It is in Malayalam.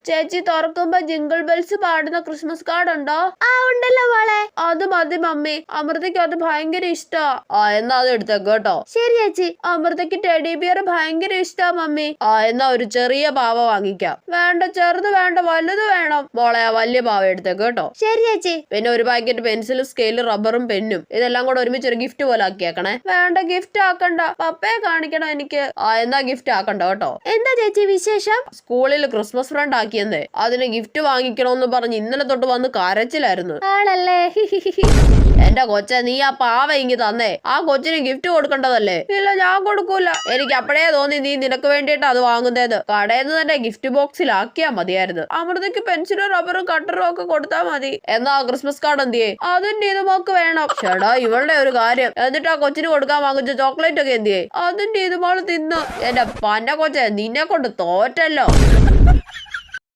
ചേച്ചി തുറക്കുമ്പോ ജിംഗിൾ ബെൽസ് പാടുന്ന ക്രിസ്മസ് കാർഡ് ഉണ്ടോ? ആ ഉണ്ടല്ലോ മോളെ. അത് മതി മമ്മി, അമൃതയ്ക്ക് അത് ഭയങ്കര ഇഷ്ടാ. എന്നാ അത് എടുത്തേക്ക് കേട്ടോ. ശരി ചേച്ചി. അമൃതയ്ക്ക് ടെഡി ബിയർ ഭയങ്കര ഇഷ്ടാ മമ്മി. എന്നാ ഒരു ചെറിയ പാവ വാങ്ങിക്കാം. വേണ്ട, ചെറുത് വേണ്ട, വലുത് വേണം. മോളെ ആ വലിയ പാവ എടുത്തേക്ക് കേട്ടോ. ശരി ചേച്ചി. പിന്നെ ഒരു പാക്കറ്റ് പെൻസിലും സ്കെയിലും റബ്ബറും പെന്നും ഇതെല്ലാം കൂടെ ഒരുമിച്ച് ഒരു ഗിഫ്റ്റ് പോലെ ആക്കിയേക്കണേ. വേണ്ട, ഗിഫ്റ്റ് ആക്കണ്ട, പപ്പയെ കാണിക്കണം എനിക്ക്. എന്നാ ഗിഫ്റ്റ് ആക്കണ്ട കേട്ടോ. എന്താ ചേച്ചി വിശേഷം? സ്കൂളിൽ ക്രിസ്മസ് ഫ്രണ്ട് ആക്കിയെന്നേ, അതിന് ഗിഫ്റ്റ് വാങ്ങിക്കണോന്ന് പറഞ്ഞ് ഇന്നലെ തൊട്ട് വന്ന് കരച്ചിലായിരുന്നു. ആണല്ലേ? എന്റെ കൊച്ചെ, നീ ആ പാവ ഇങ്ങി തന്നേ. ആ കൊച്ചിന് ഗിഫ്റ്റ് കൊടുക്കേണ്ടതല്ലേ? ഇല്ല, ഞാൻ കൊടുക്കൂല. എനിക്ക് അപ്പഴേ തോന്നി നീ നിനക്ക് വേണ്ടിയിട്ട് അത് വാങ്ങുന്നേന്ന്. കടയിൽ നിന്ന് തന്നെ ഗിഫ്റ്റ് ബോക്സിലാക്കിയാ മതിയായിരുന്നു. അമൃതയ്ക്ക് പെൻസിലും റബ്ബറും കട്ടറും ഒക്കെ കൊടുത്താ മതി. എന്നാ ക്രിസ്മസ് കാർഡ് എന്തിയേ? അതും നീതുമോക്ക് വേണം. ചേടാ, ഇവളുടെ ഒരു കാര്യം. എന്നിട്ട് ആ കൊച്ചിന് കൊടുക്കാൻ വാങ്ങിച്ച ചോക്ലേറ്റ് ഒക്കെ എന്തിയേ? അതും നീതുമോള് തിന്നു. എന്റെ പന്ന കൊച്ചെ, നിന്നെ കൊണ്ട് തോറ്റല്ലോ.